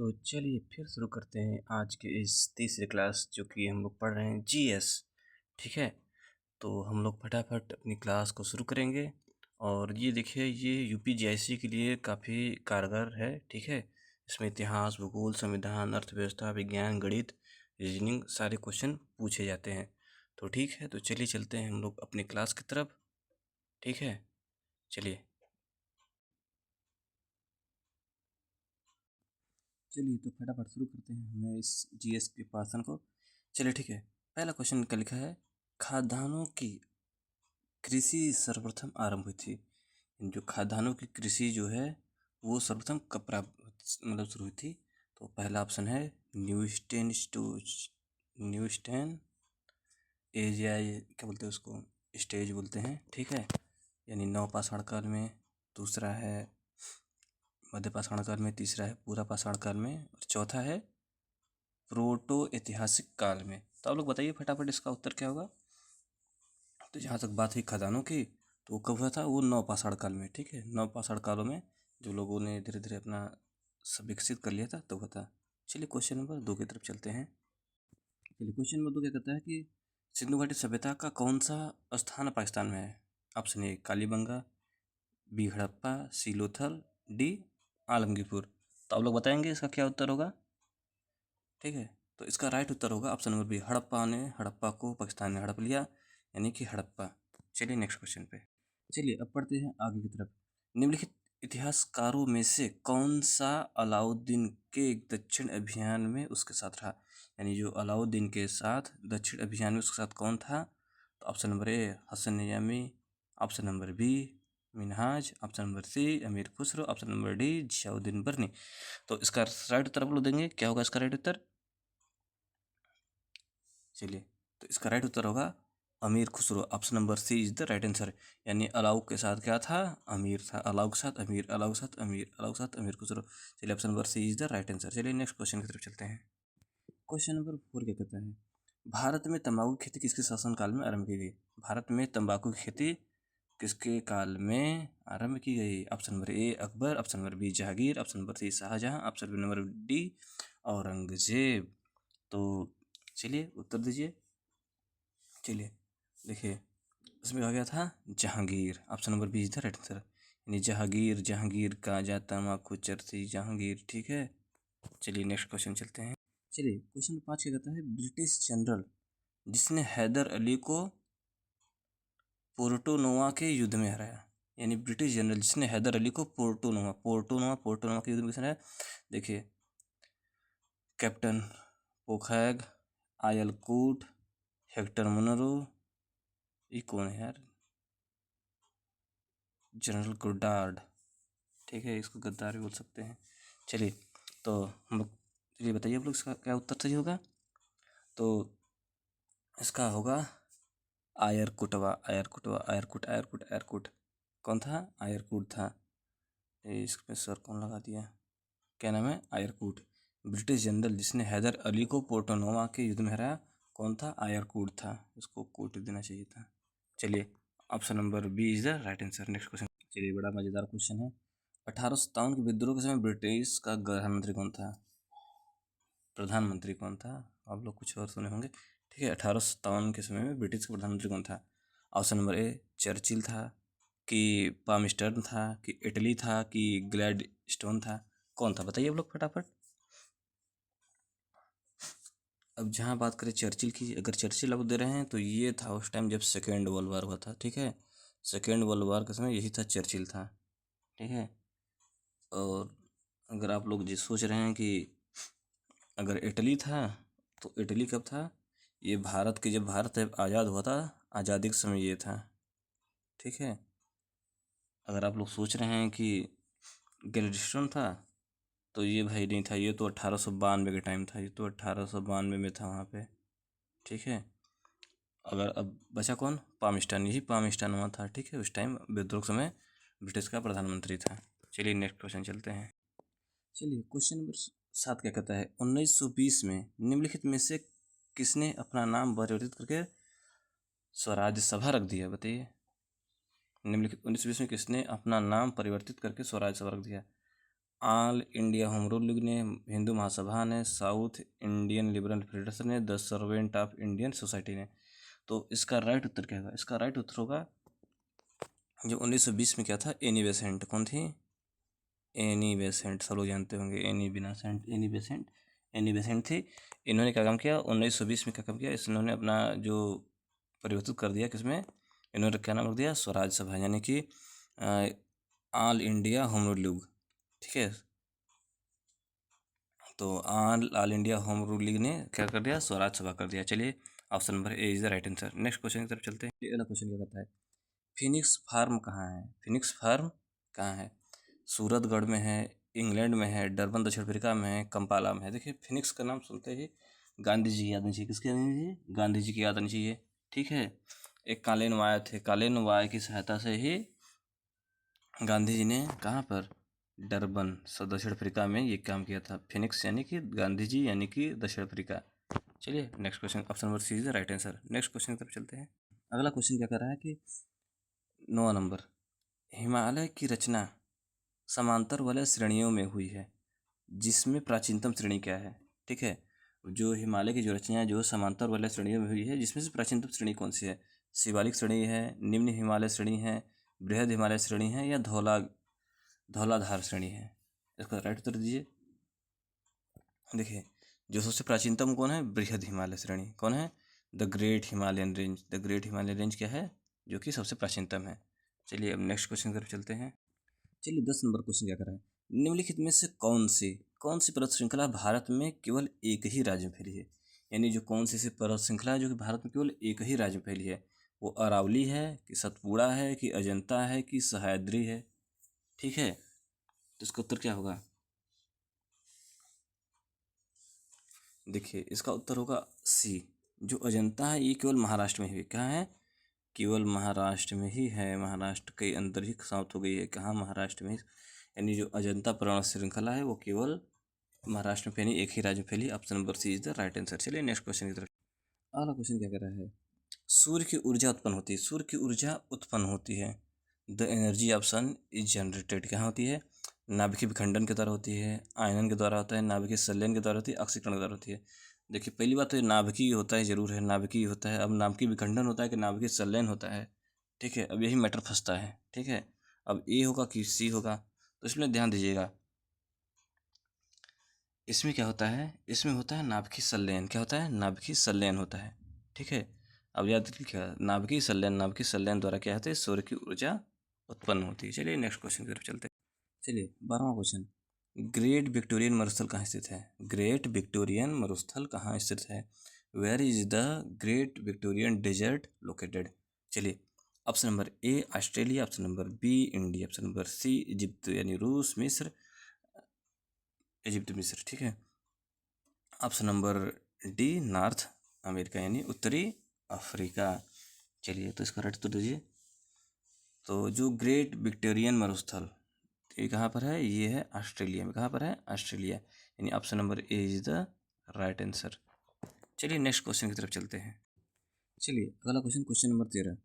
तो चलिए फिर शुरू करते हैं आज के इस तीसरी क्लास जो कि हम लोग पढ़ रहे हैं जीएस। ठीक है, तो हम लोग फटाफट अपनी क्लास को शुरू करेंगे। और ये देखिए, ये यूपीजीआईसी के लिए काफ़ी कारगर है। ठीक है, इसमें इतिहास, भूगोल, संविधान, अर्थव्यवस्था, विज्ञान, गणित, रीजनिंग सारे क्वेश्चन पूछे जाते हैं। तो ठीक है, तो चलिए चलते हैं हम लोग अपनी क्लास की तरफ। ठीक है, चलिए चलिए तो फटाफट शुरू करते हैं हमें इस जीएस के पाठन को। चलिए ठीक है, पहला क्वेश्चन का लिखा है, खाद्यान्नों की कृषि सर्वप्रथम आरंभ हुई थी। जो खाद्यान्नों की कृषि जो है वो सर्वप्रथम कब मतलब शुरू हुई थी। तो पहला ऑप्शन है न्यूस्टेन एजियाई, क्या बोलते हैं उसको, स्टेज बोलते हैं। ठीक है, यानी नवपाषाण काल में। दूसरा है मध्य पाषाण काल में। तीसरा है पूरा पाषाण काल में। और चौथा है प्रोटो ऐतिहासिक काल में। तो आप लोग बताइए फटाफट इसका उत्तर क्या होगा। तो जहाँ तक बात हुई खदानों की, तो वो कब हुआ था, वो नवपाषाण काल में। ठीक है, नवपाषाण कालों में जो लोगों ने धीरे धीरे अपना सब विकसित कर लिया था तो हुआ था। चलिए क्वेश्चन नंबर 2 की तरफ चलते हैं। चलिए क्वेश्चन नंबर 2 क्या कहता है कि सिंधु घाटी सभ्यता का कौन सा स्थान पाकिस्तान में है। Option A Kalibangan, B Harappa, C Lothal, D Alamgirpur. तो आप लोग बताएंगे इसका क्या उत्तर होगा। ठीक है, तो इसका राइट उत्तर होगा ऑप्शन नंबर बी, हड़प्पा को पाकिस्तान ने हड़प लिया, यानी कि हड़प्पा। चलिए नेक्स्ट क्वेश्चन पे। चलिए अब पढ़ते हैं आगे की तरफ। निम्नलिखित इतिहासकारों में से कौन सा अलाउद्दीन के दक्षिण अभियान में उसके साथ रहा। यानी जो अलाउद्दीन के साथ दक्षिण अभियान में उसके साथ कौन था। तो option number A Hasan Nizami, option number B Minhaj, option number C Amir Khusro, option number D Ziauddin Barani. तो इसका राइट उत्तर आप लोग देंगे, क्या होगा इसका राइट उत्तर। चलिए, तो इसका राइट उत्तर होगा Amir Khusro. Option number C is the right answer. यानी अलाउ के साथ क्या था, अमीर था। अलाउ के साथ अमीर, अलाउ के साथ अमीर, अलाउ के साथ अमीर खुसरो। चलिए option number C is the right answer. चलिए नेक्स्ट क्वेश्चन की तरफ चलते हैं। क्वेश्चन नंबर 4 क्या कहता है, भारत में तंबाकू की खेती किसके शासन काल में आरंभ की गई। भारत में तंबाकू की खेती किसके काल में आरंभ की गई। Option number A Akbar, option number B Jahangir, option number C Shahjahan, option number D Aurangzeb. तो चलिए उत्तर दीजिए। चलिए देखिए, इसमें आ गया था Jahangir. Option number B is the right answer. यानी जहांगीर, जहांगीर का जा तमाकू चरती जहांगीर। ठीक है, चलिए नेक्स्ट क्वेश्चन चलते हैं। चलिए क्वेश्चन 5 क्या कहता है, ब्रिटिश जनरल जिसने हैदर अली को पोर्टो नोवा के युद्ध में हराया। यानी ब्रिटिश जनरल जिसने हैदर अली को पोर्टो नोवा के युद्ध में हराया। देखिए, कैप्टन पोखैग, आयलकूट, हेक्टर मुनरो, ये कौन है यार, जनरल गुड्डार्ड। ठीक है, इसको गद्दार भी बोल सकते हैं। चलिए, तो हम लोग, चलिए बताइए आप लोग इसका क्या उत्तर सही होगा। तो इसका होगा आयरकुटवा, आयरकुटवा, आयरकुट, आयरकुट, आयरकुट। कौन था, आयरकुट था। ये इसमें सर कौन लगा दिया, क्या नाम है, आयरकुट। ब्रिटिश जनरल जिसने हैदर अली को पोर्टोनोवा के युद्ध में हराया, कौन था, आयरकुट था। इसको कोट देना चाहिए था। चलिए option number B is the right answer. Next question. चलिए बड़ा मज़ेदार क्वेश्चन है। 1857 के विद्रोह के समय ब्रिटिश का प्रधानमंत्री कौन था। प्रधानमंत्री कौन था, आप लोग कुछ और सुने होंगे। ठीक है, 1857 के समय में ब्रिटिश का प्रधानमंत्री कौन था। ऑप्शन नंबर ए चर्चिल था, कि पामस्टर्न था, कि इटली था, कि ग्लैडस्टोन था। कौन था बताइए आप लोग फटाफट। अब जहाँ बात करें चर्चिल की, अगर चर्चिल आप दे रहे हैं तो ये था उस टाइम जब सेकेंड वर्ल्ड वार हुआ था। ठीक है, सेकेंड वर्ल्ड वार के समय यही था, चर्चिल था। ठीक है, और अगर आप लोग जो सोच रहे हैं कि अगर इटली था, तो इटली कब था, ये भारत के, जब भारत आज़ाद हुआ था, आज़ादी के समय ये था। ठीक है, अगर आप लोग सोच रहे हैं कि ग्लैडस्टोन था, तो ये भाई नहीं था, ये तो 1892 के टाइम था, ये तो 1892 में था वहाँ पे। ठीक है, अगर अब बचा कौन, पाकिस्तान, यही पाकिस्तान हुआ था। ठीक है, उस टाइम विद्रोह के समय ब्रिटिश का प्रधानमंत्री था। चलिए नेक्स्ट क्वेश्चन चलते हैं। चलिए क्वेश्चन नंबर 7 क्या कहता है, 1920 में निम्नलिखित में से किसने अपना नाम परिवर्तित करके स्वराज सभा रख दिया, बताइए। निम्नलिखित 1920 में किसने अपना नाम परिवर्तित करके स्वराज सभा रख दिया। All India home rule league ने, हिंदू महासभा ने, साउथ इंडियन लिबरल फेडरेशन ने, the servant of Indian society ने। तो इसका राइट उत्तर क्या होगा? इसका राइट उत्तर होगा जो 1920 में क्या था, एनी बेसेंट। कौन थी? एनी बेसेंट, सब लोग जानते होंगे। एनी बेसेंट थी। इन्होंने क्या काम किया 1920 में? क्या काम किया इन्होंने? अपना जो परिवर्तित कर दिया किसमें, इन्होंने क्या नाम रख दिया? स्वराज सभा, यानी कि all India home rule league. ठीक है, तो all India home rule league ने क्या कर दिया? स्वराज सभा कर दिया। चलिए, option number A is the right answer. Next question की तरफ चलते हैं। अगला क्वेश्चन क्या कहता है? फिनिक्स फार्म कहाँ है? फिनिक्स फार्म कहाँ है? सूरतगढ़ में है, इंग्लैंड में है, डरबन दक्षिण अफ्रीका में है, कंपाला में है। देखिए, फिनिक्स का नाम सुनते ही गांधी जी की याद आनी चाहिए। किसकी याद आनी चाहिए? गांधी जी की याद आनी चाहिए। ठीक है, एक कालीन वाय थे, कालीन वाय की सहायता से ही गांधी जी ने कहाँ पर? डरबन, दक्षिण अफ्रीका में ये काम किया था। फिनिक्स यानी कि गांधी जी, यानी कि दक्षिण अफ्रीका। चलिए, next question, option number C is the right answer. Next question की तरफ चलते हैं। अगला क्वेश्चन क्या कर रहा है कि 9 नंबर, हिमालय की रचना समांतर वाले श्रेणियों में हुई है, जिसमें प्राचीनतम श्रेणी क्या है? ठीक है, जो हिमालय की जो रचना है जो समांतर वाले श्रेणियों में हुई है, जिसमें से प्राचीनतम श्रेणी कौन सी है? शिवालिक श्रेणी है, निम्न हिमालय श्रेणी है, बृहद हिमालय श्रेणी है, या धौलाधार श्रेणी है? इसका राइट उत्तर दीजिए। देखिए, जो सबसे प्राचीनतम कौन है? बृहद हिमालय श्रेणी। कौन है? The great Himalayan range. The great Himalayan range क्या है? जो कि सबसे प्राचीनतम है। चलिए, अब नेक्स्ट क्वेश्चन की तरफ चलते हैं। चलिए, 10 नंबर क्वेश्चन क्या कर रहा है? निम्नलिखित में से कौन सी पर्वत श्रृंखला भारत में केवल एक ही राज्य में फैली है? यानी जो कौन सी ऐसी पर्वत श्रृंखला है जो कि भारत में केवल एक ही राज्य में फैली है? वो अरावली है, कि सतपुड़ा है, कि अजंता है, कि सह्याद्री है? ठीक है, तो इसका उत्तर क्या होगा? देखिए, इसका उत्तर होगा सी। जो अजंता है ये केवल महाराष्ट्र में ही है। क्या है? केवल महाराष्ट्र में ही है। महाराष्ट्र के अंदर ही समाप्त हो गई है। कहाँ? महाराष्ट्र में ही। यानी जो अजंता पर्वत श्रृंखला है वो केवल महाराष्ट्र में फैली, एक ही राज्य में फैली। Option number C is the right answer. चलिए, नेक्स्ट क्वेश्चन की तरफ। अगला क्वेश्चन क्या कर रहा है? सूर्य की ऊर्जा उत्पन्न होती है। सूर्य की ऊर्जा उत्पन्न होती है। The energy of sun is generated कहाँ होती है? नाभिकीय विखंडन के द्वारा होती है, आयनन के द्वारा होता है, नाभिकीय संलयन के द्वारा होती है, ऑक्सीकरण के द्वारा होती है। देखिए, पहली बात तो ये नाभिकीय होता है, जरूर है, नाभिकीय होता है। अब नाभिकीय विखंडन होता है कि नाभिकीय संलयन होता है? ठीक है, अब यही मैटर फंसता है। ठीक है, अब ए होगा कि सी होगा, तो इसमें ध्यान दीजिएगा। इसमें क्या होता है? इसमें होता है नाभिकीय संलयन। क्या होता है? नाभिकीय संलयन होता है। ठीक है, अब याद रखिएगा, नाभिकीय संलयन द्वारा क्या होता है? सूर्य की ऊर्जा उत्पन्न होती है। चलिए, नेक्स्ट क्वेश्चन की तरफ चलते हैं। चलिए, 12वां क्वेश्चन, ग्रेट विक्टोरियन मरुस्थल कहाँ स्थित है? ग्रेट विक्टोरियन मरुस्थल कहाँ स्थित है? Where is the great Victorian desert located? चलिए, option number A Australia, option number B India, option number C Egypt यानी रूस, मिस्र, इजिप्ट मिस्र। ठीक है, option number D North America यानी उत्तरी अफ्रीका। चलिए, तो इसका राइट उत्तर दीजिए। तो जो ग्रेट विक्टोरियन मरुस्थल ये कहाँ पर है? ये है ऑस्ट्रेलिया में। कहाँ पर है? ऑस्ट्रेलिया, यानी option number A is the right answer. चलिए, नेक्स्ट क्वेश्चन की तरफ चलते हैं। चलिए, अगला क्वेश्चन, क्वेश्चन नंबर 13,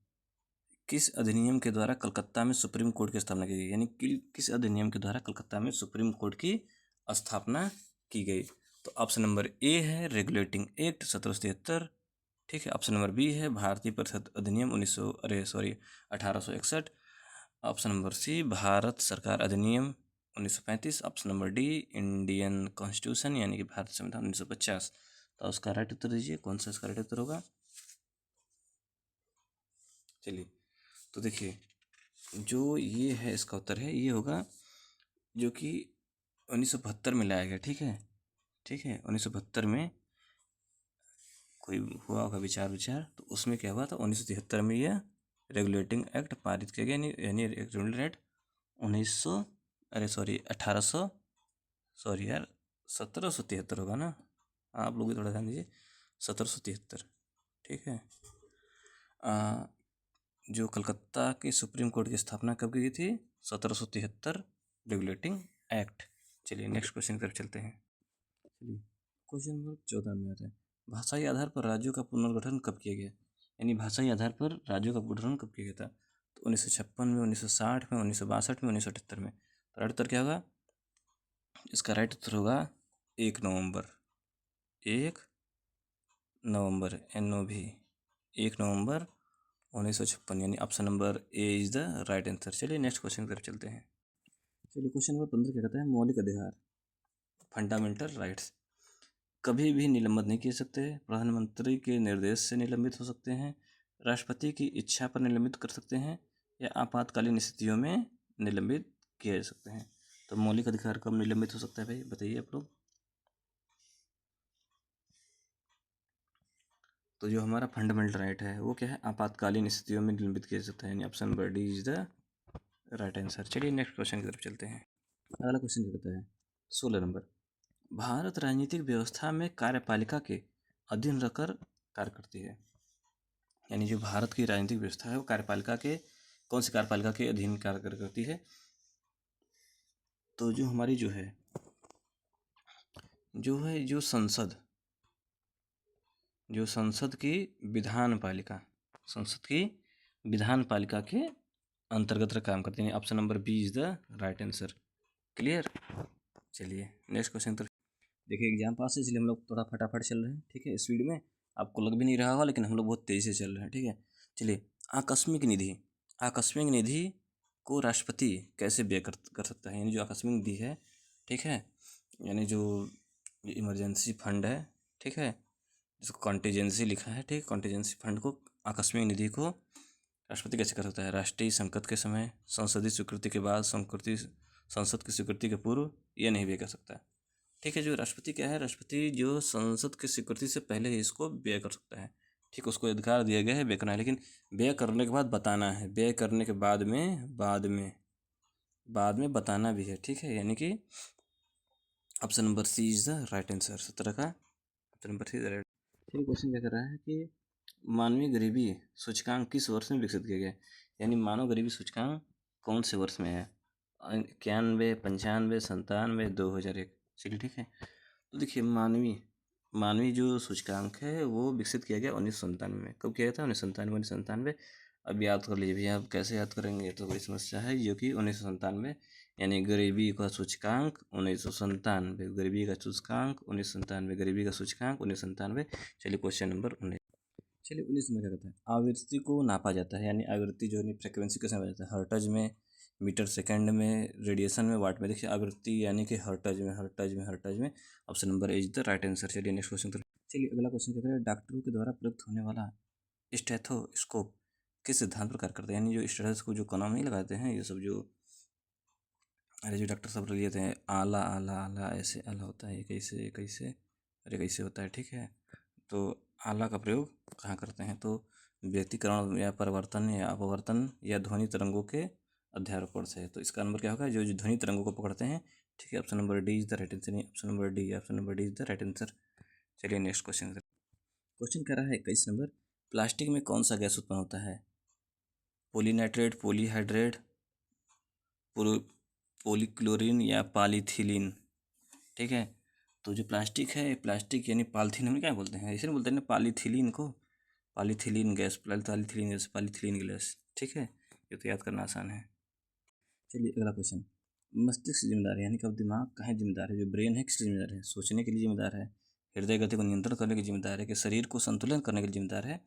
किस अधिनियम के द्वारा कलकत्ता में सुप्रीम कोर्ट की स्थापना की गई? यानी कि किस अधिनियम के द्वारा कलकत्ता में सुप्रीम कोर्ट की स्थापना की गई? तो ऑप्शन नंबर ए है रेगुलेटिंग एक्ट 1773। ठीक है, ऑप्शन नंबर बी है भारतीय परिषद अधिनियम 1861। ऑप्शन नंबर सी भारत सरकार अधिनियम 1935। Option number D Indian constitution यानी कि भारत संविधान 1950। तो उसका राइट उत्तर दीजिए, कौन सा इसका राइट उत्तर होगा? चलिए, तो देखिए, जो ये है इसका उत्तर है, ये होगा जो कि 1972 में लाया गया। ठीक है, ठीक है, 1972 में कोई हुआ होगा विचार विचार, तो उसमें क्या हुआ था? 1973 में यह रेगुलेटिंग एक्ट पारित किया गया, यानी रेगुलेटिंग एक्ट 1900, अरे सॉरी 1800, सॉरी यार 1773 होगा ना। आप लोग भी थोड़ा ध्यान दीजिए, 1773। ठीक है, जो कलकत्ता की सुप्रीम कोर्ट की स्थापना कब की गई थी? 1773, रेगुलेटिंग एक्ट। चलिए, नेक्स्ट क्वेश्चन की तरफ चलते हैं। चलिए, क्वेश्चन नंबर 14 में आता है, भाषाई आधार पर राज्यों का पुनर्गठन कब किया गया? यानी भाषाई आधार पर राज्यों का पुनर्गठन कब किया गया था? तो 1956 में, 1960 में, 1962 में, 1978 में। तो राइट उत्तर क्या होगा? इसका राइट उत्तर होगा 1 नवंबर। 1 नवंबर NOV 1 नवंबर 1956, यानी option number A is the right answer. चलिए नेक्स्ट क्वेश्चन की तरफ चलते हैं। चलिए क्वेश्चन नंबर 15 क्या कहता है, मौलिक अधिकार फंडामेंटल राइट्स कभी भी निलंबित नहीं किए सकते, प्रधानमंत्री के निर्देश से निलंबित हो सकते हैं, राष्ट्रपति की इच्छा पर निलंबित कर सकते हैं, या आपातकालीन स्थितियों में निलंबित किए जा सकते हैं। तो मौलिक अधिकार कब निलंबित हो सकता है भाई, बताइए आप लोग। तो जो हमारा फंडामेंटल राइट है वो क्या है, आपातकालीन स्थितियों में निलंबित किया जा सकता है, यानी option number D is the right answer. चलिए नेक्स्ट क्वेश्चन की तरफ चलते हैं। अगला क्वेश्चन क्या कहता है, 16 नंबर, भारत राजनीतिक व्यवस्था में कार्यपालिका के अधीन रहकर कार्य करती है। यानी जो भारत की राजनीतिक व्यवस्था है वो कार्यपालिका के, कौन सी कार्यपालिका के अधीन कार्य करती है। तो जो हमारी जो संसद की विधान पालिका, संसद की विधान पालिका के अंतर्गत काम करते हैं। Option number B is the right answer. Clear. चलिए नेक्स्ट क्वेश्चन। तो देखिए एग्जाम पास है इसलिए हम लोग थोड़ा फटाफट चल रहे हैं, ठीक है। स्पीड में आपको लग भी नहीं रहा होगा, लेकिन हम लोग बहुत तेज़ी से चल रहे हैं, ठीक है। चलिए, आकस्मिक निधि को राष्ट्रपति कैसे व्यय कर सकता है। यानी जो आकस्मिक निधि है, ठीक है, यानी जो इमरजेंसी फंड है, ठीक है, जिसको कॉन्टीजेंसी लिखा है, ठीक, कॉन्टीजेंसी फंड को, आकस्मिक निधि को राष्ट्रपति कैसे कर सकता है, राष्ट्रीय संकट के समय, संसदीय स्वीकृति के बाद, संसद की स्वीकृति के पूर्व, ये नहीं व्यय कर सकता। ठीक है, जो राष्ट्रपति क्या है, राष्ट्रपति जो संसद की स्वीकृति से पहले ही इसको व्यय कर सकता है, ठीक, उसको अधिकार दिया गया है व्यय करना है, लेकिन व्यय करने के बाद बताना है, व्यय करने के बाद में बताना भी है, ठीक है। यानी कि option number C is the right answer. 17 का option number C is the right. चलिए क्वेश्चन क्या कर रहा है कि मानवीय गरीबी सूचकांक किस वर्ष में विकसित किया गया। यानी मानव गरीबी सूचकांक कौन से वर्ष में है, 91, 95, 97, 2001। चलिए ठीक है। तो देखिए मानवीय जो सूचकांक है वो विकसित किया गया 1997 में। कब किया गया था, 1997। अब याद कर लीजिए भैया, आप कैसे याद करेंगे, तो बड़ी समस्या है, जो कि 1997, यानी गरीबी का सूचकांक 1997, गरीबी का सूचकांक 1997, गरीबी का सूचकांक 1997। चलिए क्वेश्चन नंबर 19। चलिए 19 में क्या कहता है, आवृत्ति को नापा जाता है। यानी आवृत्ति जो है फ्रिक्वेंसी कैसे नापा जाता है, हर्ट्ज में, मीटर सेकंड में, रेडिएशन में, वाट में। देखिए आवृत्ति यानी कि हर्ट्ज में। Option number A is the right answer. चलिए नेक्स्ट क्वेश्चन। चलिए अगला क्वेश्चन क्या करें, डॉक्टरों के द्वारा प्रयुक्त होने वाला स्टेथोस्कोप किस सिद्धांत पर कार्य करते हैं। यानी जो स्टेथोस्कोप जो कानों में नहीं लगाते हैं, ये सब जो अरे जो डॉक्टर सब लेते हैं, आला आला आला, ऐसे आला होता है, कैसे कैसे, अरे कैसे होता है, ठीक है। तो आला का प्रयोग कहाँ करते हैं, तो व्यक्तिकरण या परिवर्तन या अपवर्तन या ध्वनि तरंगों के अध्यारोपण से। तो इसका नंबर क्या होगा, जो ध्वनि तरंगों को पकड़ते हैं, ठीक है। Option number D is the right answer. Option number D is the right answer. चलिए नेक्स्ट क्वेश्चन। क्वेश्चन कह रहा है 21 नंबर, प्लास्टिक में कौन सा गैस उत्पन्न होता है, पॉलीनाइट्रेट, पॉलीहाइड्रेट, पॉलीक्लोरीन या पॉलीथिलीन, ठीक है। तो जो प्लास्टिक है, प्लास्टिक यानी पॉलीथीन हम क्या बोलते हैं, ऐसे नहीं बोलते हैं ना पॉलीथिलीन को, पॉलीथिलीन गैस, ठीक है। ये तो याद करना आसान है। चलिए अगला क्वेश्चन, मस्तिष्क जिम्मेदार है, यानी कि अब दिमाग कहाँ जिम्मेदार है, जो ब्रेन है किस लिए जिम्मेदार है, सोचने के लिए जिम्मेदार है, हृदय गति को नियंत्रण करने के जिम्मेदार है, कि शरीर को संतुलन करने के लिए जिम्मेदार है,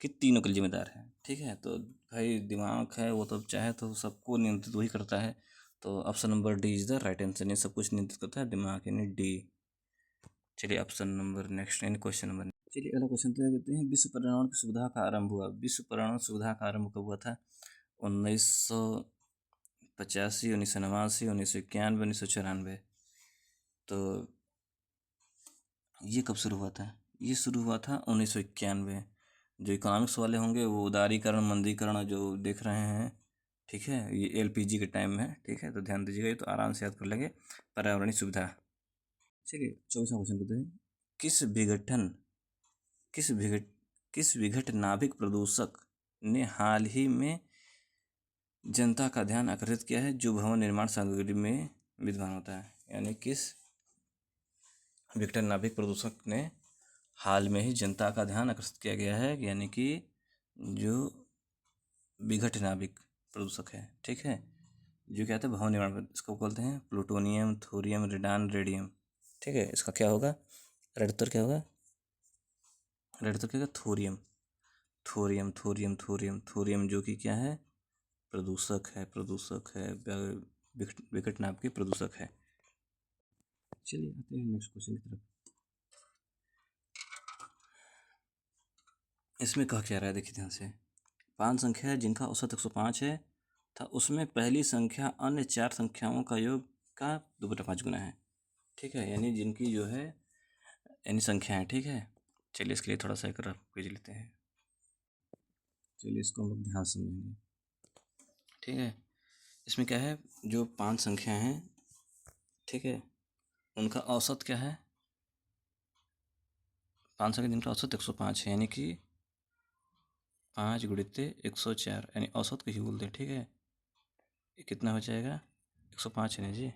कि तीनों के लिए जिम्मेदार है, ठीक है। तो भाई दिमाग है वो तो चाहे तो सबको नियंत्रित वही करता है। तो option number D is the right answer. नहीं, सब कुछ नियंत्रित करता है दिमाग, यानी डी। चलिए ऑप्शन नंबर नेक्स्ट, यानी क्वेश्चन नंबर। चलिए अगला क्वेश्चन तो कहते हैं, विश्व पर्यावरण की सुविधा का आरंभ हुआ। विश्व पर्यावरण सुविधा का आरंभ कब हुआ था, 1985, 1989, 1991, 1994। तो ये कब शुरू हुआ था, ये शुरू हुआ था 1991। जो इकोनॉमिक्स वाले होंगे वो उदारीकरण मंदीकरण जो देख रहे हैं, ठीक है, ये एलपीजी के टाइम में, ठीक है, तो ध्यान दीजिएगा, ये तो आराम से याद कर लेंगे, पर्यावरणीय सुविधा। चलिए 24वां क्वेश्चन करते हैं, किस विघट नाभिक प्रदूषक ने हाल ही में जनता का ध्यान आकर्षित किया है, जो भवन निर्माण सामग्री में विद्यमान होता है। यानी किस विघटन नाभिक प्रदूषक ने हाल में ही जनता का ध्यान आकर्षित किया गया है, यानी कि जो विघट नाभिक प्रदूषक है, ठीक है, जो क्या होता है भवन निर्माण, इसको बोलते हैं प्लूटोनियम, थोरियम, रेडान, रेडियम। ठीक है, इसका क्या होगा, रेड उत्तर क्या होगा, रेड उत्तर क्या होगा, thorium. Thorium thorium thorium thorium जो कि क्या है, प्रदूषक है, प्रदूषक है, विकट नाम की प्रदूषक है। चलिए आते हैं नेक्स्ट क्वेश्चन की तरफ। इसमें कहा क्या रहा है, देखिए ध्यान से। 5 संख्या है जिनका औसत 105 है था, उसमें पहली संख्या अन्य 4 संख्याओं का योग का 2/5 गुना है। ठीक है, यानी जिनकी जो है यानी संख्या है। ठीक है, चलिए इसके लिए थोड़ा सा एक रफ पेज लेते हैं। चलिए इसको हम लोग ध्यान से समझेंगे। ठीक है, इसमें क्या है, जो 5 संख्या हैं, ठीक है, उनका औसत क्या है, 5 संख्या जिनका औसत 105 है, यानी कि 5 गुणित 104, यानी औसत को ही बोलते हैं। ठीक है, ये कितना हो जाएगा, 105 है ना जी।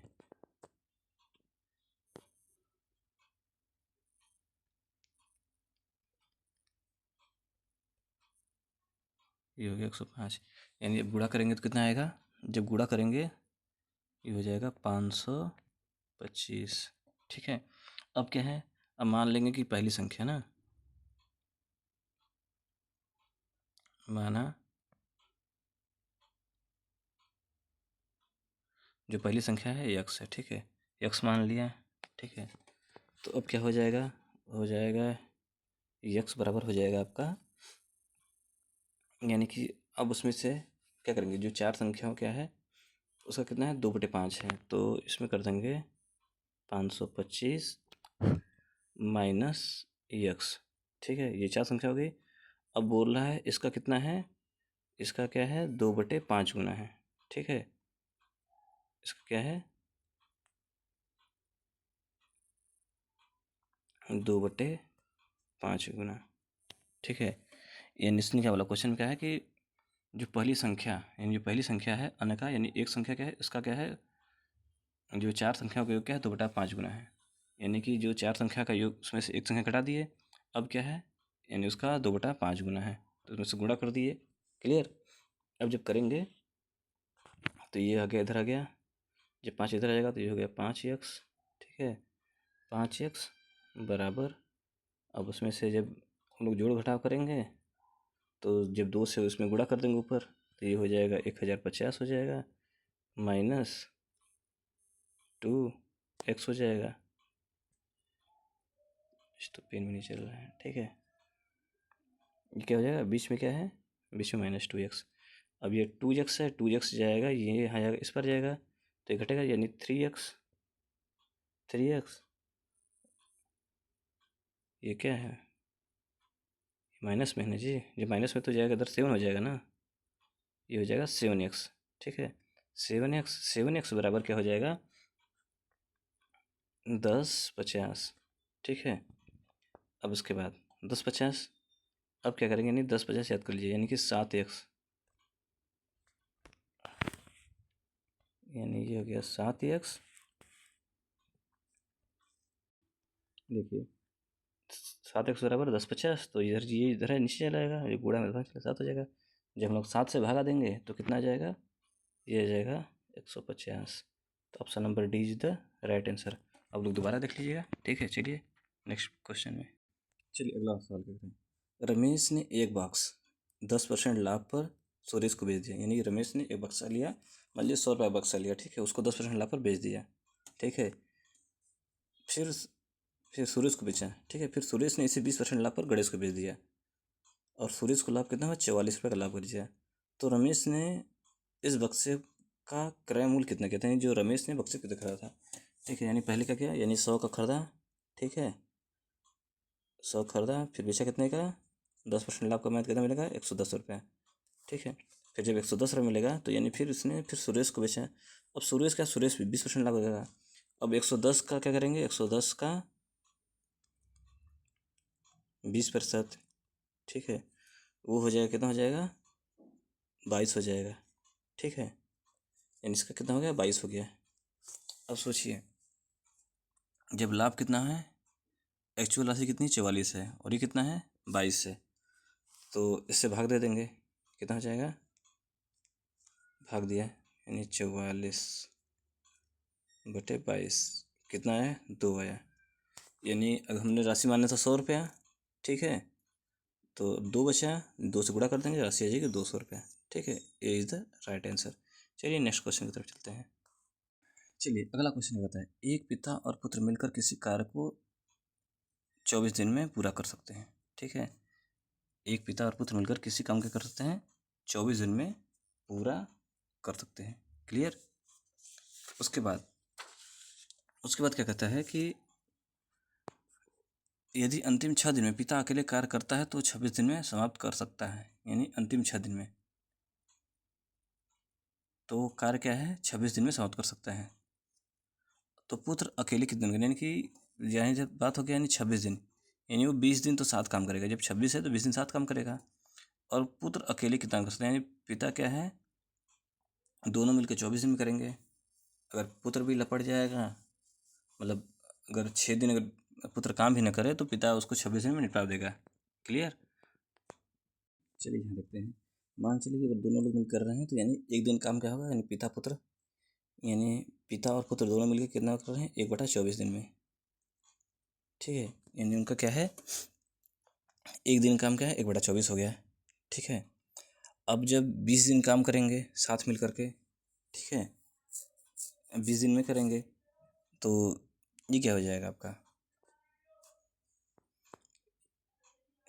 ये हो गया 105, यानी जब गुणा करेंगे तो कितना आएगा, जब गुणा करेंगे ये हो जाएगा 525। ठीक है, अब क्या है, अब मान लेंगे कि पहली संख्या ना, माना जो पहली संख्या है यक्स है। ठीक है, यक्स मान लिया। ठीक है, तो अब क्या हो जाएगा यक्स बराबर हो जाएगा आपका, यानी कि अब उसमें से क्या करेंगे, जो 4 संख्याओं क्या है उसका कितना है, 2/5 है, तो इसमें कर देंगे 525 माइनस यक्स। ठीक है, ये 4 संख्या हो गई। अब बोल रहा है इसका कितना है, इसका क्या है, 2/5 गुना है। ठीक है, इसका क्या है, 2/5 गुना। ठीक है, यानी इसने क्या बोला, क्वेश्चन में क्या है कि जो पहली संख्या, यानी जो पहली संख्या है अन्य का, यानी एक संख्या क्या है, इसका क्या है, जो 4 संख्याओं का योग क्या है, 2/5 गुना है। यानी कि जो 4 संख्या का योग, उसमें से एक संख्या घटा दिए, अब क्या है, यानी उसका 2/5 गुना है, तो उसमें से गुणा कर दिए। क्लियर, अब जब करेंगे तो ये आ गया, इधर आ गया, जब 5 इधर आ जाएगा तो ये हो गया 5x। ठीक है, 5x बराबर, अब उसमें से जब हम लोग जोड़ घटाव करेंगे तो जब 2 से उसमें गुणा कर देंगे ऊपर, तो ये हो जाएगा 1050 हो जाएगा, माइनस 2x हो जाएगा। तो पेन में नहीं चल रहा है। ठीक है, ये क्या हो जाएगा, बीच में क्या है, बीच में -2x। अब ये 2x है, 2x जाएगा, ये यहाँ जाएगा, इस पर जाएगा, तो ये घटेगा, यानी 3x। 3x ये क्या है, माइनस में है ना जी, जब माइनस में तो जाएगा इधर 7 हो जाएगा ना, ये हो जाएगा 7x। ठीक है, 7x बराबर क्या हो जाएगा, 1050। ठीक है, अब उसके बाद 1050, अब क्या करेंगे, यानी 1050 याद कर लीजिए, यानी कि 7x, यानी ये हो गया 7x। देखिए 7x बराबर 1050, तो इधर ये इधर है, नीचे चला जाएगा, ये गुणा में 7 हो जाएगा। जब हम लोग 7 से भागा देंगे तो कितना आ जाएगा, ये आ जाएगा 150। तो option number D is the right answer. अब लोग दोबारा देख लीजिएगा। ठीक है, चलिए नेक्स्ट क्वेश्चन में। चलिए अगला सवाल करते हैं। रमेश ने एक बॉक्स 10% लाभ पर सुरेश को बेच दिया, यानी कि रमेश ने एक बक्सा लिया, मान लीजिए 100 रुपये बक्सा लिया। ठीक है, उसको 10% लाभ पर बेच दिया। ठीक है, फिर फिर सुरेश को बेचा। ठीक है, फिर सुरेश ने इसे 20% लाभ पर गणेश को बेच दिया, और सुरेश को लाभ कितना हुआ, 44 रुपये का लाभ कर दिया। तो रमेश ने इस बक्से का क्रय मूल्य कितना, कहते हैं जो रमेश ने बक्से कितना खरीदा था। ठीक है, यानी पहले का क्या, यानी 100 का खरीदा। ठीक है, 100 खरीदा, फिर बेचा कितने का, 10% लाभ का मैथ कितना मिलेगा, 110 रुपये। ठीक है, फिर जब 110 रुपये मिलेगा तो यानी फिर उसने फिर सुरेश को बेचा। अब सुरेश का, सुरेश भी 20% लाभ लगेगा। अब 110 का क्या करेंगे, 110 का 20%। ठीक है, वो हो जाएगा, कितना हो जाएगा, 22 हो जाएगा। ठीक है, यानी इसका कितना हो गया, 22 हो गया। अब सोचिए, जब लाभ कितना है, एक्चुअल राशि कितनी, 44 है, और ये कितना है, 22 है, तो इससे भाग दे देंगे, कितना हो जाएगा, भाग दिया, यानी 44/22 कितना आया? 2 आया। यानी अगर हमने राशि माना था 100 रुपया, ठीक है, तो 2 बचा, 2 से गुणा कर देंगे, राशि आ जाएगी 200 रुपया। ठीक है, A is the right answer. चलिए नेक्स्ट क्वेश्चन की तरफ चलते हैं। चलिए अगला क्वेश्चन ये बताए, एक पिता और पुत्र मिलकर किसी कार्य को 24 दिन में पूरा कर सकते हैं। ठीक है, एक पिता और पुत्र मिलकर किसी काम को कर सकते हैं 24 दिन में पूरा कर सकते हैं। क्लियर। उसके बाद क्या कहता है कि यदि अंतिम 6 दिन में पिता अकेले कार्य करता है तो 26 दिन में समाप्त कर सकता है। यानी अंतिम 6 दिन में, तो कार्य क्या है, 26 दिन में समाप्त कर सकता है। तो पुत्र अकेले कितने दिन, यानी कि यानी जब बात हो गया यानी 26 दिन, यानी वो 20 दिन तो 7 काम करेगा। जब 26 है तो 20 दिन 7 काम करेगा। और पुत्र अकेले कितना कर सकते हैं, यानी पिता क्या है, दोनों मिलकर 24 दिन में करेंगे। अगर पुत्र भी लपट जाएगा, मतलब अगर 6 दिन अगर पुत्र काम भी न करे तो पिता उसको 26 दिन में निपटा देगा। क्लियर। चलिए यहाँ देखते हैं। मान चलिए कि अगर दोनों लोग मिल कर रहे हैं तो यानी एक दिन काम क्या होगा, यानी पिता पुत्र, यानी पिता और पुत्र दोनों मिलकर कितना कर रहे हैं, 1/24 दिन में। ठीक है, यानी उनका क्या है, एक दिन काम क्या है, 1/24 हो गया। ठीक है, अब जब 20 दिन काम करेंगे साथ मिल करके, ठीक है, 20 दिन में करेंगे तो ये क्या हो जाएगा आपका,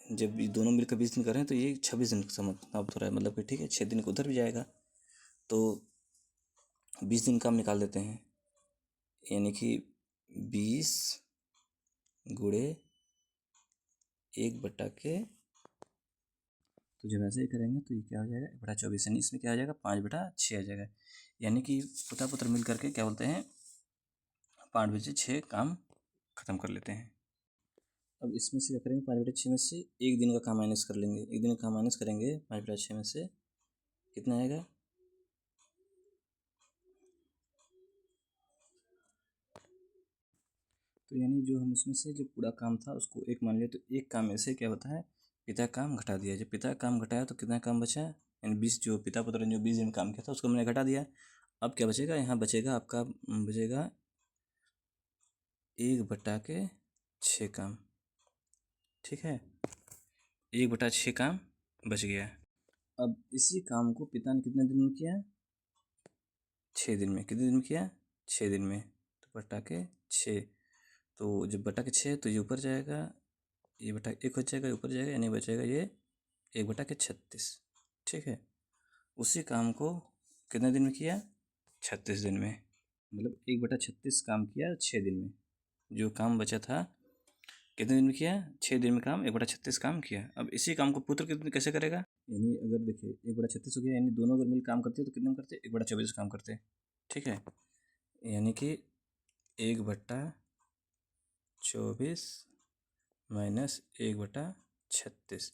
जब ये दोनों मिलकर 20 दिन करें तो ये 26 दिन समाप्त हो रहा है, मतलब कि ठीक है 6 दिन को उधर भी जाएगा, तो 20 दिन काम निकाल देते हैं। यानी कि 20 गुणे 1/, तो जब ऐसे ही करेंगे तो ये क्या हो जाएगा, 1/24, यानी इसमें क्या आ जाएगा, 5/6 आ जाएगा। यानी कि पिता पुत्र मिल करके क्या बोलते हैं, 5/6 काम खत्म कर लेते हैं। अब इसमें से क्या करेंगे, 5/6 में से एक दिन का काम माइनस कर लेंगे। एक दिन का काम माइनस करेंगे 5/6 में से कितना आएगा, तो यानी जो हम उसमें से जो पूरा काम था उसको एक मान लिया, तो एक काम में से क्या होता है, पिता काम घटा दिया। जब पिता काम घटाया तो कितना काम बचा, यानी 20, जो पिता पुत्र ने जो 20 दिन काम किया था उसको मैंने घटा दिया। अब क्या बचेगा, यहाँ बचेगा आपका, बचेगा 1/6 काम। ठीक है, 1/6 काम बच गया। अब इसी काम को पिता ने कितने दिन में किया, 6 दिन में। कितने दिन में किया, 6 दिन में, तो बटा के 6, तो जब बटा के 6 तो ये ऊपर जाएगा, ये बटा 1 हो जाएगा, ऊपर जाएगा, यानी बचेगा ये 1/36। ठीक है, उसी काम को कितने दिन में किया, 36 दिन में, मतलब 1/36 काम किया 6 दिन में। जो काम बचा था कितने दिन में किया, 6 दिन में काम, 1/36 काम किया। अब इसी काम को पुत्र कितने कैसे करेगा, यानी अगर देखिए 1/36 हो गया, यानी दोनों अगर मिल काम करते तो कितने में करते, 1/24 काम करते। ठीक है, यानी कि 1/24 माइनस 1/36,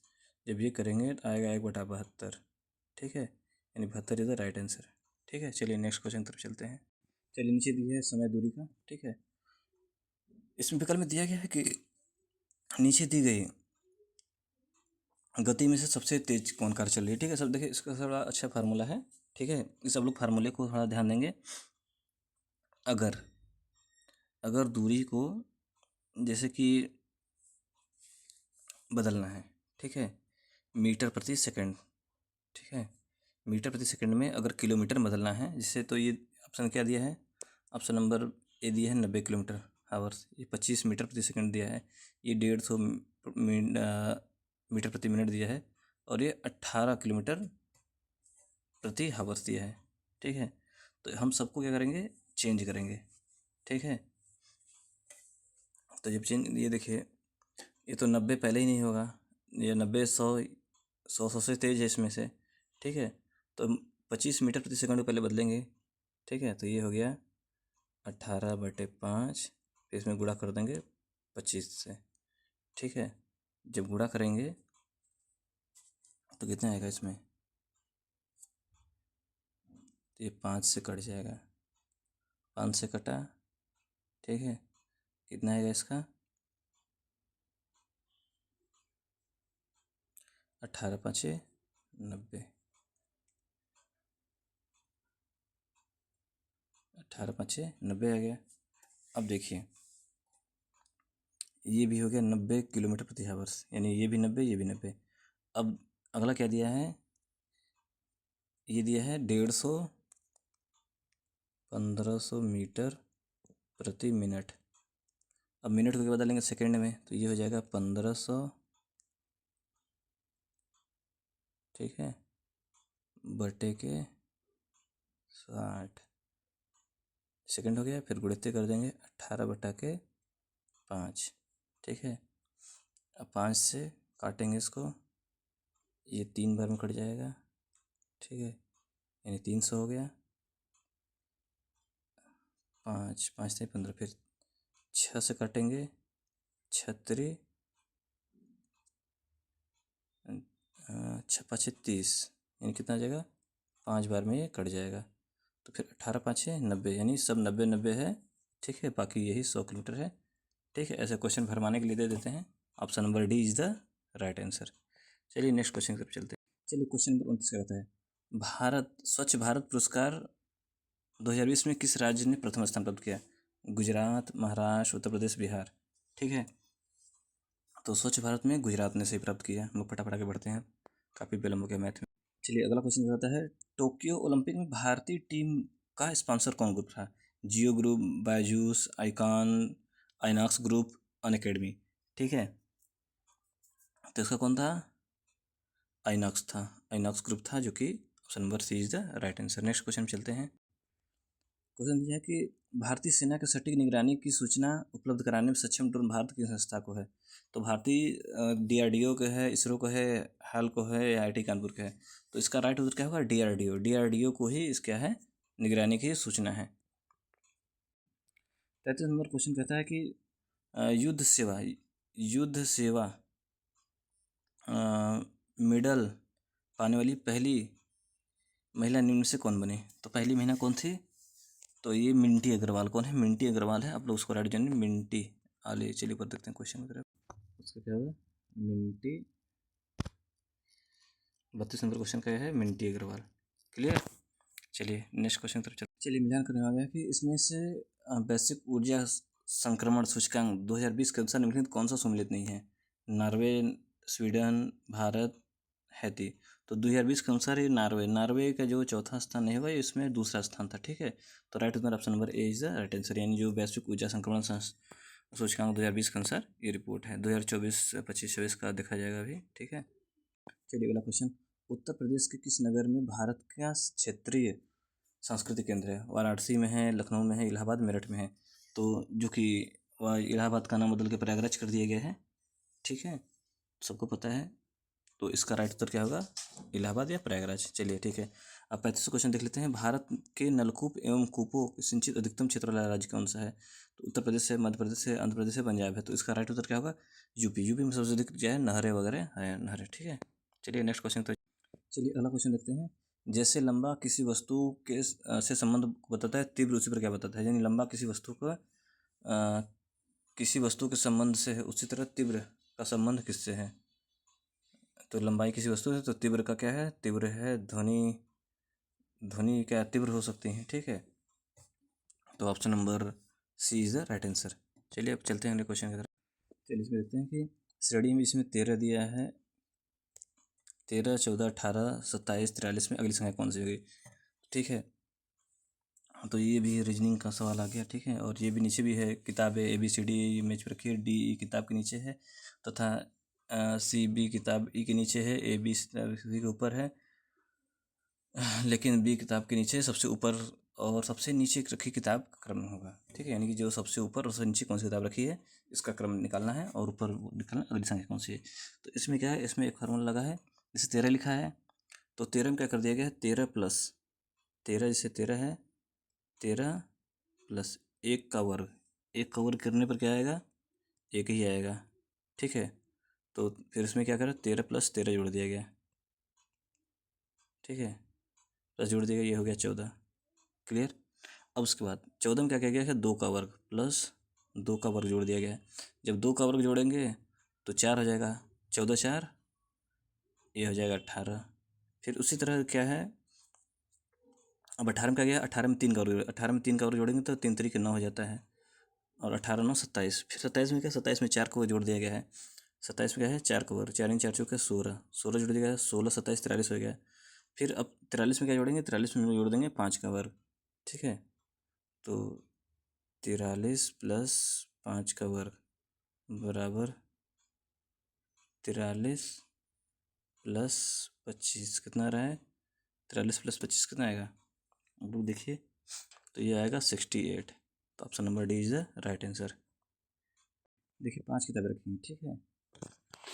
जब ये करेंगे तो आएगा 1/72। ठीक है, यानी 72 इज द राइट आंसर। ठीक है, चलिए नेक्स्ट क्वेश्चन तरफ चलते हैं। चलिए नीचे दिया है समय दूरी का। ठीक है, इसमें विकल्प में दिया गया है कि नीचे दी गई गति में से सबसे तेज कौन कार चल रही है। ठीक है, सब देखिए इसका थोड़ा अच्छा फार्मूला है। ठीक है, इस सब लोग फार्मूले को थोड़ा ध्यान देंगे। अगर अगर दूरी को जैसे कि बदलना है, ठीक है, मीटर प्रति सेकंड, ठीक है, मीटर प्रति सेकंड में अगर किलोमीटर में बदलना है जिससे, तो ये ऑप्शन क्या दिया है, ऑप्शन नंबर ए दिया है 90 किलोमीटर आवर्स, ये 25 मीटर प्रति सेकंड दिया है, ये 150 मीटर प्रति मिनट दिया है, और ये 18 किलोमीटर प्रति हावर्स दिया है। ठीक है, तो हम सबको क्या करेंगे, चेंज करेंगे। ठीक है, तो जब चेंज, ये देखिए ये तो 90 पहले ही नहीं होगा, ये 90 100 से तेज है इसमें से। ठीक है, तो 25 मीटर प्रति सेकंड को पहले बदलेंगे। ठीक है, तो ये हो गया 18/5, फिर इसमें गुणा कर देंगे 25 से। ठीक है, जब गुणा करेंगे तो कितना आएगा इसमें, तो ये 5 से कट जाएगा, 5 से कटा। ठीक है, कितना आएगा इसका, 18×5 = 90। 18 5 90 आ गया। अब देखिए ये भी हो गया 90 किलोमीटर प्रति आवर्स, यानी ये भी 90 ये भी 90। अब अगला क्या दिया है, ये दिया है 150 1500 मीटर प्रति मिनट। अब मिनट को क्या बदलेंगे सेकंड में, तो ये हो जाएगा 1500, ठीक है, बटे के 60 सेकंड हो गया। फिर गुणित कर देंगे 18 बटा के 5, ठीक है। अब 5 से काटेंगे इसको, ये 3 बार में कट जाएगा, ठीक है, यानी 300 हो गया। 5 5 से 15, फिर 6 से काटेंगे, 36 6 5 30, यानी कितना आ जाएगा, 5 बार में ये कट जाएगा। तो फिर 18 5 90, यानी सब 90 90 है, ठीक है, बाकी यही 100 किलोमीटर है, ठीक है। ऐसे क्वेश्चन भरमाने के लिए दे देते हैं। Option number D is the right answer. चलिए नेक्स्ट क्वेश्चन की तरफ चलते हैं। चलिए क्वेश्चन नंबर 29 कहता है, भारत स्वच्छ भारत पुरस्कार 2020 में किस राज्य ने प्रथम स्थान प्राप्त किया? गुजरात, महाराष्ट्र, उत्तर प्रदेश, बिहार, ठीक है। तो स्वच्छ भारत में गुजरात ने सही प्राप्त किया। हम लोग फटाफट आगे बढ़ते हैं, काफ़ी विलम्ब हो गया मैथ में। चलिए अगला क्वेश्चन कहता है, टोक्यो ओलंपिक में भारतीय टीम का स्पॉन्सर कौन ग्रुप था? Jio group, Byju's, icon, Inox group, Unacademy, ठीक है। तो इसका कौन था? आइनॉक्स था, आइनॉक्स ग्रुप था, जो कि option number C is the right answer. Next question चलते हैं। क्वेश्चन दिया है कि भारतीय सेना की सटीक निगरानी की सूचना उपलब्ध कराने में सक्षम ड्रोन भारत की संस्था को है? तो भारतीय DRDO को है, इसरो को है, हाल को है, या IIT कानपुर का है? तो इसका राइट उत्तर क्या होगा? DRDO को ही इस क्या है, निगरानी की सूचना है। 33 नंबर क्वेश्चन कहता है कि युद्ध सेवा मेडल पाने वाली पहली महिला निम्न से कौन बनी? तो पहली महिला कौन थी? तो ये मिंटी अग्रवाल। कौन है? मिंटी अग्रवाल है। आप लोग उसको राइट जानिए, मिंटी आले। चलिए ऊपर देखते हैं क्वेश्चन की तरफ, उसका क्या होगा? मिंटी। 32 नंबर क्वेश्चन का है मिंटी अग्रवाल। क्लियर। चलिए नेक्स्ट क्वेश्चन की तरफ चलिए। चलिए मिलान करने आ गया कि इसमें से वैश्विक ऊर्जा संक्रमण सूचकांक 2020 के अनुसार निम्नलिखित कौन सा सम्मिलित नहीं है? Norway, Sweden, Bharat, Haiti. तो 2020 के अनुसार ये नॉर्वे का जो चौथा स्थान नहीं होगा, इसमें दूसरा स्थान था, ठीक है। तो right Uttar option number A is the right answer, यानी जो वैश्विक ऊर्जा संक्रमण सूचकांक 2020 के अनुसार ये रिपोर्ट है। 2024 25 26 का देखा जाएगा अभी, ठीक है। चलिए अगला क्वेश्चन, उत्तर प्रदेश के किस नगर में भारत का क्षेत्रीय संस्कृति केंद्र है? वाराणसी में है, लखनऊ में है, इलाहाबाद, मेरठ में है? तो जो कि इलाहाबाद का नाम बदल के प्रयागराज कर दिया गया है, ठीक है, सबको पता है। तो इसका राइट उत्तर क्या होगा? इलाहाबाद या प्रयागराज। चलिए ठीक है। अब 35 क्वेश्चन देख लेते हैं। भारत के नलकूप एवं कूपों सिंचित अधिकतम क्षेत्र वाला राज्य कौन सा है? तो उत्तर प्रदेश है, मध्य प्रदेश है, आंध्र प्रदेश है, पंजाब है। तो इसका राइट उत्तर क्या होगा? यूपी में सबसे अधिक जो है नहरें वगैरह है, नहरें, ठीक है। चलिए नेक्स्ट क्वेश्चन तो चलिए अगला क्वेश्चन देखते हैं। जैसे लंबा किसी वस्तु के से संबंध बताता है, तीव्र उसी पर क्या बताता है? यानी लंबा किसी वस्तु का किसी वस्तु के संबंध से है, उसी तरह तीव्र का संबंध किससे है? तो लंबाई किसी वस्तु है, तो तीव्र का क्या है? तीव्र है ध्वनि क्या तीव्र हो सकती है, ठीक है। तो option number C is the right answer. चलिए अब चलते हैं अगले क्वेश्चन की तरफ। चलिए इसमें देखते हैं कि श्रेणी में इसमें 13 दिया है, 13 14 18 27 43 में अगली संख्या कौन सी होगी, ठीक है। तो ये भी रीजनिंग का सवाल आ गया, ठीक है। और ये भी नीचे भी है, किताबें ABCD मेज पर रखी है, D E किताब के नीचे है, तथा CB किताब E के नीचे है, AB के ऊपर है, लेकिन B किताब के नीचे सबसे ऊपर और सबसे नीचे रखी किताब का क्रम होगा, ठीक है। यानी कि जो सबसे ऊपर और सबसे नीचे कौन सी किताब रखी है, इसका क्रम निकालना है, और ऊपर निकालना अगली संख्या कौन सी है। तो इसमें क्या है, इसमें एक फार्मूला लगा है, जैसे 13 लिखा है, तो 13 में क्या कर दिया गया है? 13 प्लस 13, जैसे 13 है, 13 प्लस 1 का वर्ग, 1 का वर्ग करने पर क्या आएगा? 1 ही आएगा, ठीक है। तो फिर इसमें क्या करें, 13 प्लस 13 जोड़ दिया गया, ठीक है, प्लस जोड़ दिया गया, ये हो गया 14। क्लियर। अब उसके बाद 14 में क्या किया गया है? 2 का वर्ग प्लस 2 का वर्ग जोड़ दिया गया है। जब 2 का वर्ग जोड़ेंगे तो 4 हो जाएगा, 14 4, ये हो जाएगा 18। फिर उसी तरह क्या है, अब 18 में क्या गया, 18 में 3 का और 18 में 3 का और जोड़ेंगे तो 3 3 के 9 हो जाता है, और 18 9 27। फिर 27 में क्या, 27 में 4 को जोड़ दिया गया है। 27 में क्या है, 4 को, 4 इन 4 चौके 16, 16 जोड़ दिया गया है, 16 27 43 हो गया। फिर अब 43 में क्या जोड़ेंगे, 43 में जोड़ देंगे 5 का वर्ग, ठीक है। तो 43 प्लस 5 का वर्ग बराबर 43 प्लस 25 कितना आ रहा है, 43 प्लस 25 कितना आएगा, अब लोग देखिए, तो ये आएगा 68। तो option number D is the right answer. देखिए 5 किताबें रखी हैं, ठीक है।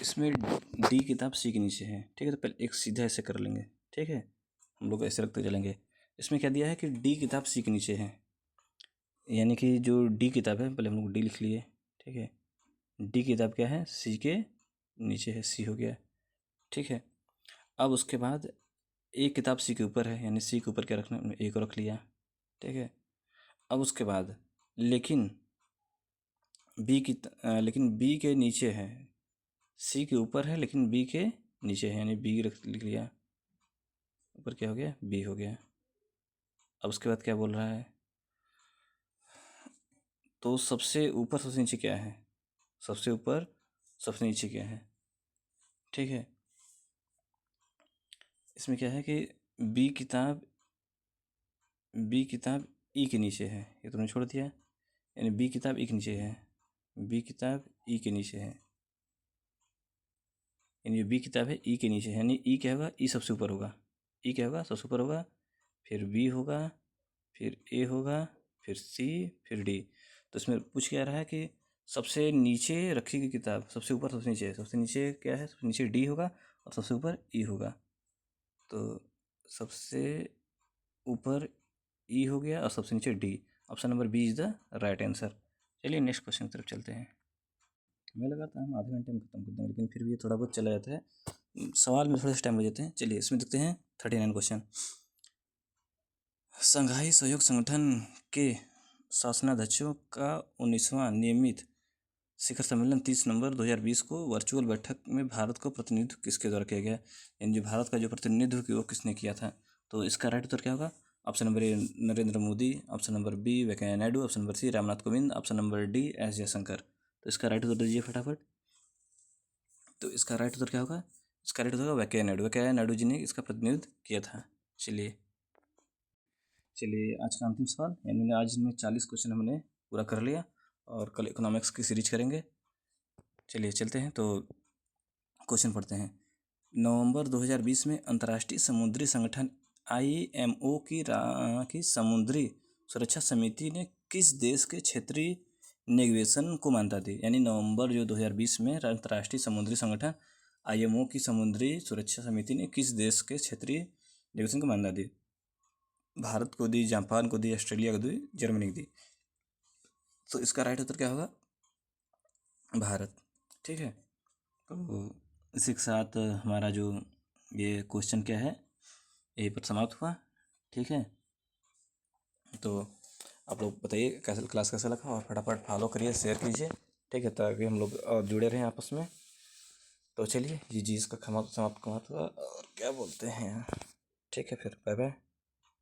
इसमें डी किताब सी के नीचे है, ठीक है। तो पहले एक सीधा ऐसे कर लेंगे, ठीक है, हम लोग ऐसे रखते चलेंगे। इसमें क्या दिया है कि डी किताब सी के नीचे है, यानी कि जो डी किताब है, पहले हम लोग डी लिख लिए, ठीक है। डी किताब क्या है, सी के नीचे है, सी हो गया, ठीक है। अब उसके बाद एक किताब सी के ऊपर है, यानी सी के ऊपर क्या रखना, ए को रख लिया, ठीक है। अब उसके बाद लेकिन लेकिन बी के नीचे है, सी के ऊपर है लेकिन बी के नीचे है, यानी बी लिख लिया, ऊपर क्या हो गया, बी हो गया। अब उसके बाद क्या बोल रहा है, तो सबसे ऊपर सबसे नीचे क्या है, सबसे ऊपर सबसे नीचे क्या है, ठीक है। इसमें क्या है कि बी किताब ई के नीचे है, ये तुमने छोड़ दिया, यानी बी किताब ई के नीचे है, बी किताब ई के नीचे है, यानी बी किताब है ई के नीचे है, यानी ई क्या होगा, ई सबसे ऊपर होगा, ई क्या होगा, सबसे ऊपर होगा, फिर बी होगा, फिर ए होगा, फिर सी, फिर डी। तो इसमें पूछ क्या रहा है कि सबसे नीचे रखी गई किताब, सबसे ऊपर सबसे नीचे, सबसे नीचे क्या है, सबसे नीचे डी होगा और सबसे ऊपर ई होगा। तो सबसे ऊपर ई हो गया और सबसे नीचे D, option number B is the right answer. चलिए नेक्स्ट क्वेश्चन की तरफ चलते हैं। हमें लगा था हम आधे घंटे में खत्म कर देंगे, लेकिन फिर भी ये थोड़ा बहुत चला जाता है, सवाल में थोड़ा सा टाइम हो जाते हैं। चलिए इसमें देखते हैं 39 क्वेश्चन। संघाई सहयोग संगठन के शासनाध्यक्षों का 19वां नियमित शिखर सम्मेलन 30 नवंबर 2020 को वर्चुअल बैठक में भारत को प्रतिनिधित्व किसके द्वारा किया गया, यानी जो भारत का जो प्रतिनिधित्व किया वो किसने किया था। तो इसका राइट उत्तर क्या होगा, option number A Narendra Modi, option number B Venkaiah Naidu, option number C Ramnath Kovind, option number D S Jaishankar. तो इसका राइट उत्तर दीजिए फटाफट। तो इसका राइट उत्तर क्या होगा, इसका राइट उत्तर होगा वेंकैया नायडू, वेंकैया नायडू जी ने इसका प्रतिनिधित्व किया था। चलिए आज का अंतिम सवाल, यानी आज में 40 क्वेश्चन हमने पूरा कर लिया, और कल इकोनॉमिक्स की सीरीज करेंगे। चलिए चलते हैं, तो क्वेश्चन पढ़ते हैं। नवंबर 2020 में अंतर्राष्ट्रीय समुद्री संगठन IMO की समुद्री सुरक्षा समिति ने किस देश के क्षेत्रीय नेविगेशन को मान्यता दी, यानी नवंबर जो 2020 में अंतर्राष्ट्रीय समुद्री संगठन IMO की समुद्री सुरक्षा समिति ने किस देश के क्षेत्रीय नेविगेशन को मान्यता दी। भारत को दी, जापान को दी, ऑस्ट्रेलिया को दी, जर्मनी को दी। तो इसका राइट उत्तर क्या होगा, भारत, ठीक है। तो इसी के साथ हमारा जो ये क्वेश्चन क्या है यही पर समाप्त हुआ, ठीक है। तो आप लोग बताइए कैसा क्लास कैसा लगा, और फटाफट फॉलो करिए, शेयर कीजिए, ठीक है, ताकि हम लोग और जुड़े रहें आपस में। तो चलिए जी इसका समाप्त हुआ, और क्या बोलते हैं, ठीक है, फिर बाय बाय।